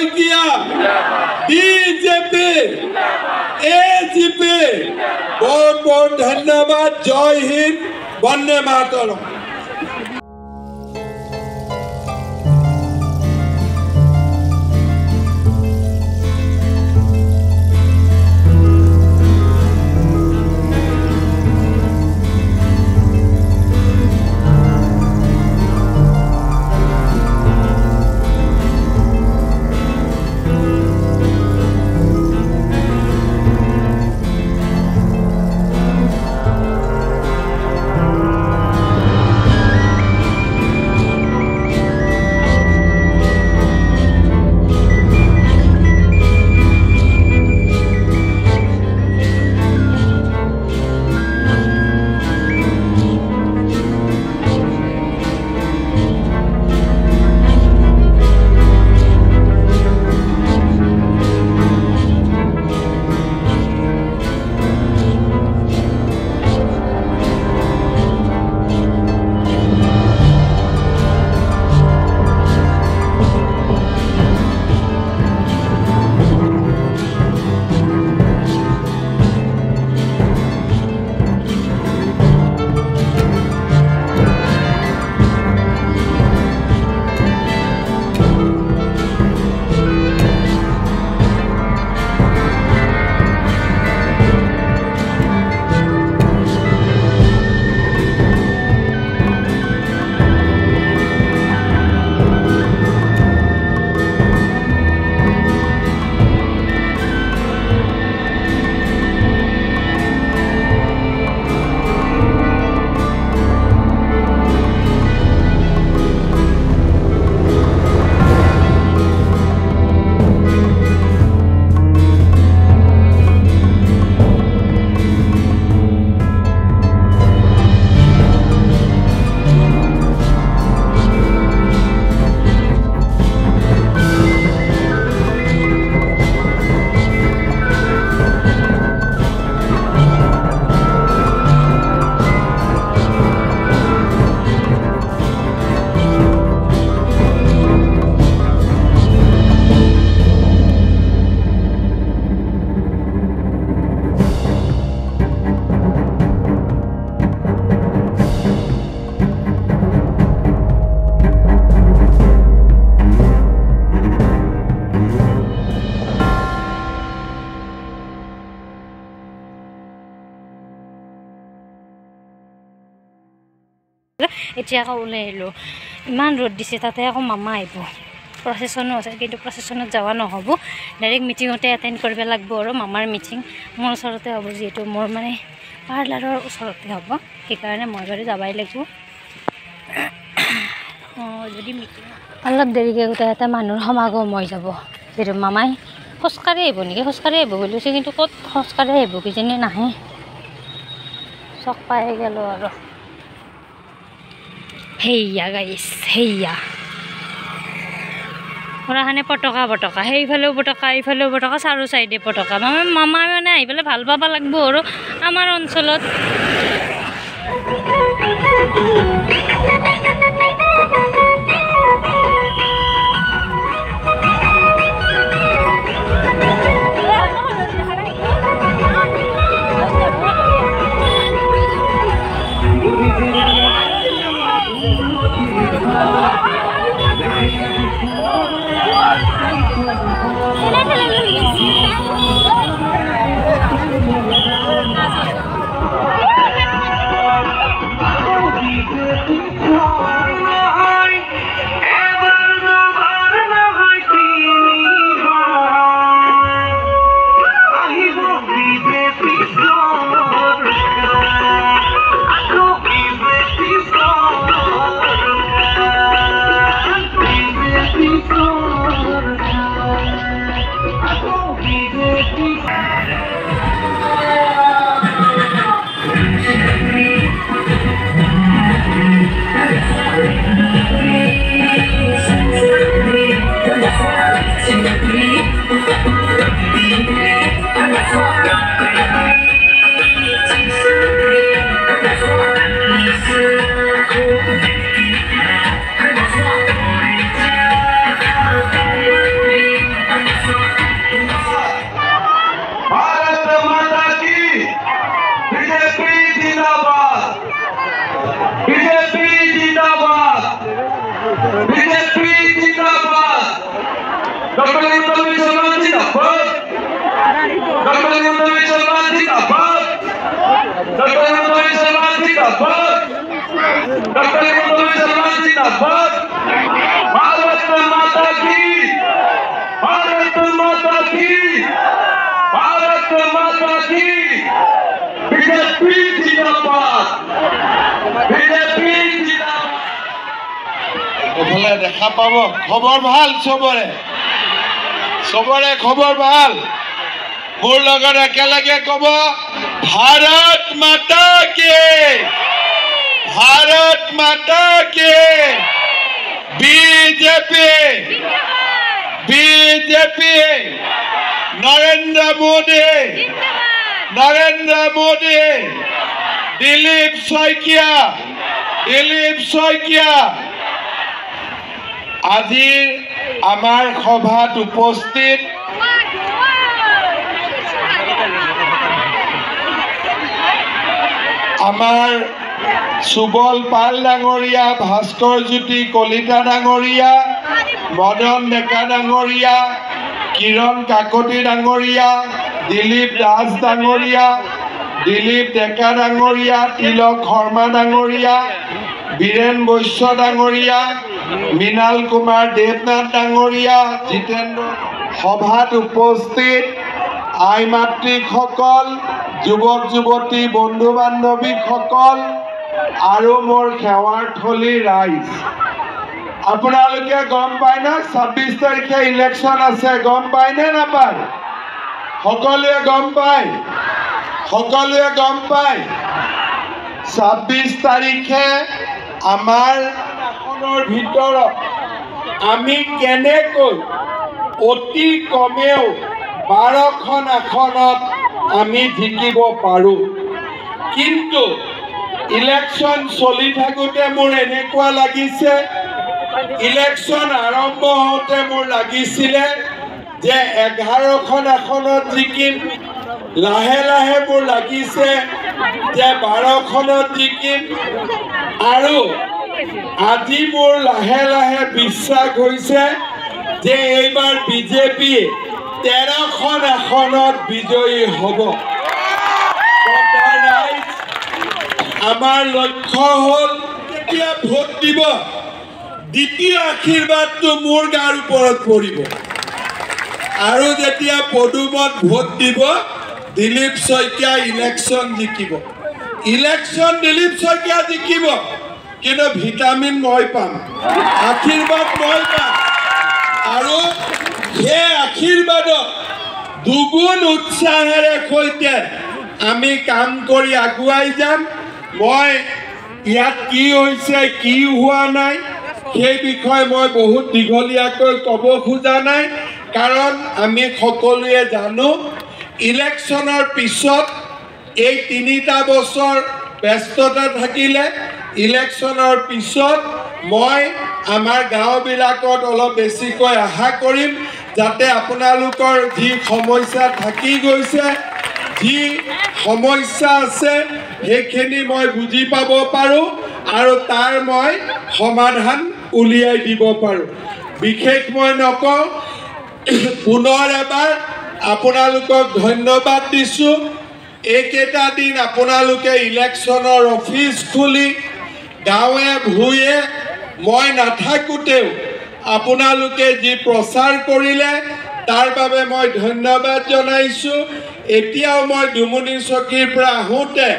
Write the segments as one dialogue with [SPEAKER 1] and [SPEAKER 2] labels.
[SPEAKER 1] Saikia BJP AGP बहुत बहुत धन्यवाद जय हिंद वंदे मातरम
[SPEAKER 2] এতিয়া আকৌ ওলাই আহিলোঁ ইমান ৰ'দ দিছে তাতে আকৌ মামা আহিব প্ৰচেছনো আছে কিন্তু প্ৰচেছনত যোৱা নহ'ব ডাইৰেক্ট মিটিঙতে এটেণ্ড কৰিব লাগিব আৰু মামাৰ মিটিং মোৰ ওচৰতে হ'ব যিহেতু মোৰ মানে পাৰ্লাৰৰ ওচৰতে হ'ব সেইকাৰণে মই বাৰু যাবই লাগিব যদি মিটিং অলপ দেৰিকৈ গোটেই এটা মানুহৰ সমাগম হৈ যাব যিহেতু মামাই খোজকাঢ়ি আহিব নেকি খোজকাঢ়ি আহিব বুলি কৈছে কিন্তু ক'ত খোজকাঢ়ি আহিব কিজানি নাহে চক পাই গ'লোঁ আৰু হেইয়া গাইছ হেইয়া ওৰাখানে পটকা পটকা সেইফালেও পটকা এইফালেও পটকা চাৰো চাইডে পটকা মামা মানে আহি পেলাই ভাল পাব লাগিব আৰু আমাৰ অঞ্চলত
[SPEAKER 3] Dr. Himanto Biswa Sarma Zindabad. Dr. Himanto Biswa Sarma Zindabad. Dr. Himanto Biswa Sarma Zindabad. Dr. Himanto Biswa Sarma Zindabad. Bharat Mata ki. Bharat Mata ki. Bharat Mata ki. BJP Zindabad. BJP Zindabad.
[SPEAKER 1] ওফালে দেখা পাব খবৰ ভাল চবৰে খবৰ ভাল মোৰ লগত একেলগে ক'ব ভাৰত মাতা কি বিজেপি নৰেন্দ্ৰ মোদী দিলীপ শইকীয়া আজি আমাৰ সভাত উপস্থিত আমাৰ সুবল পাল ডাঙৰীয়া ভাস্কৰ জ্যোতি কলিতা ডাঙৰীয়া মদন ডেকা ডাঙৰীয়া কিৰণ কাকতি ডাঙৰীয়া দিলীপ দাস ডাঙৰীয়া দিলীপ ডেকা ডাঙৰীয়া তিলক শৰ্মা ডাঙৰীয়া বীৰেন বৈশ্য ডাঙৰীয়া মৃণাল কুমাৰ দেৱনাথ ডাঙৰীয়া জিতেন্দ্ৰ সভাত উপস্থিত আই মাতৃসকল যুৱক যুৱতী বন্ধু বান্ধৱীসকল আৰু মোৰ সেৱাৰ থলী ৰাইজ আপোনালোকে গম পায় না 26 তাৰিখে ইলেকশ্যন আছে গম পায় নে নাপায় সকলোৱে গম পায় 26 তাৰিখে আমাৰ আসনৰ ভিতৰত আমি কেনেকৈ অতি কমেও 12খন আসনত আমি জিকিব পাৰোঁ কিন্তু ইলেকশ্যন চলি থাকোঁতে মোৰ এনেকুৱা লাগিছে ইলেকশ্যন আৰম্ভ হওঁতে মোৰ লাগিছিলে যে 11খন আসনত জিকিম লাহে লাহে মোৰ লাগিছে যে 12খনত জিকিম আৰু আজি মোৰ লাহে লাহে বিশ্বাস হৈছে যে এইবাৰ বিজেপি 13খন আসনত বিজয়ী হ'ব আমাৰ লক্ষ্য হ'ল এতিয়া ভোট দিব দ্বিতীয় আশীৰ্বাদটো মোৰ গাৰ ওপৰত পৰিব আৰু যেতিয়া পদুমত ভোট দিব দিলীপ শইকীয়া ইলেকশ্যন জিকিব দিলীপ শইকীয়া জিকিব কিন্তু ভিটামিন মই পাম আশীৰ্বাদ মই পাম আৰু সেই আশীৰ্বাদত দুগুণ উৎসাহেৰে সৈতে আমি কাম কৰি আগুৱাই যাম মই ইয়াত কি হৈছে কি হোৱা নাই সেই বিষয়ে মই বহুত দীঘলীয়াকৈ ক'ব খোজা নাই কাৰণ আমি সকলোৱে জানো ইলেকশ্যনৰ পিছত এই 3টা বছৰ ব্যস্ততা থাকিলে ইলেকশ্যনৰ পিছত মই আমাৰ গাঁওবিলাকত অলপ বেছিকৈ আশা কৰিম যাতে আপোনালোকৰ যি সমস্যা থাকি গৈছে যি সমস্যা আছে সেইখিনি মই বুজি পাব পাৰোঁ আৰু তাৰ মই সমাধান উলিয়াই দিব পাৰোঁ বিশেষ মই নকওঁ পুনৰ এবাৰ আপোনালোকক ধন্যবাদ দিছোঁ এইকেইটা দিন আপোনালোকে ইলেকশ্যনৰ অফিচ খুলি গাঁৱে ভূঞে মই নাথাকোঁতেও আপোনালোকে যি প্ৰচাৰ কৰিলে তাৰ বাবে মই ধন্যবাদ জনাইছোঁ এতিয়াও মই দুমুনি চকীৰ পৰা আহোঁতে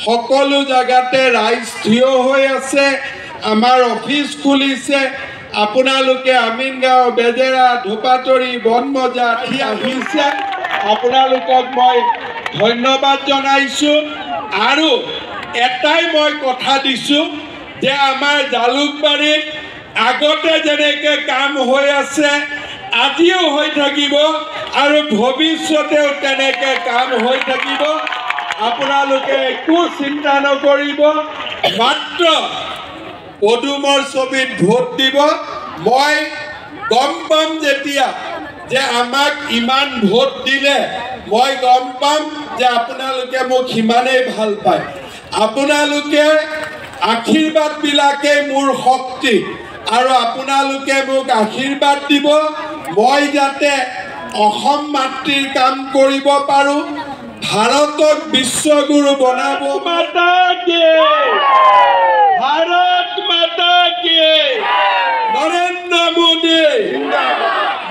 [SPEAKER 1] সকলো জাগাতে ৰাইজ থিয় হৈ আছে আমাৰ অফিচ খুলিছে আপোনালোকে আমিনগাঁও বেজেৰা ধোপাতৰি বনমজা আহিছে আপোনালোকক মই ধন্যবাদ জনাইছোঁ আৰু এটাই মই কথা দিছোঁ যে আমাৰ জালুকবাৰীত আগতে যেনেকৈ কাম হৈ আছে আজিও হৈ থাকিব আৰু ভৱিষ্যতেও তেনেকৈ কাম হৈ থাকিব আপোনালোকে একো চিন্তা নকৰিব মাত্ৰ পদুমৰ ছবিত ভোট দিব মই গম পাম যেতিয়া যে আমাক ইমান ভোট দিলে মই গম পাম যে আপোনালোকে মোক সিমানেই ভাল পায় আপোনালোকে আশীৰ্বাদবিলাকে মোৰ শক্তি আৰু আপোনালোকে মোক আশীৰ্বাদ দিব মই যাতে অসম মাতৃৰ কাম কৰিব পাৰোঁ, ভাৰতক বিশ্বগুৰু বনাব। মাতা কে ভাৰত মাতা কে নৰেন্দ্ৰ মোদী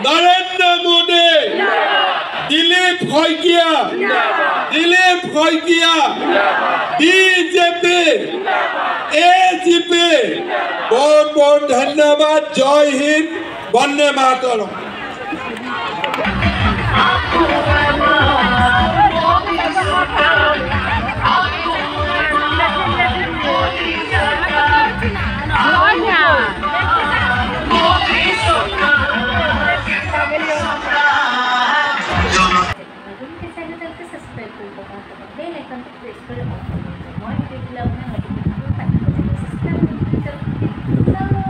[SPEAKER 1] নৰেন্দ্ৰ মোদী দিলীপ শইকীয়া বিজেপি এজিপি বহুত বহুত ধন্যবাদ। জয় হিন্দ, বন্দে মাতৰম।
[SPEAKER 2] Subscribe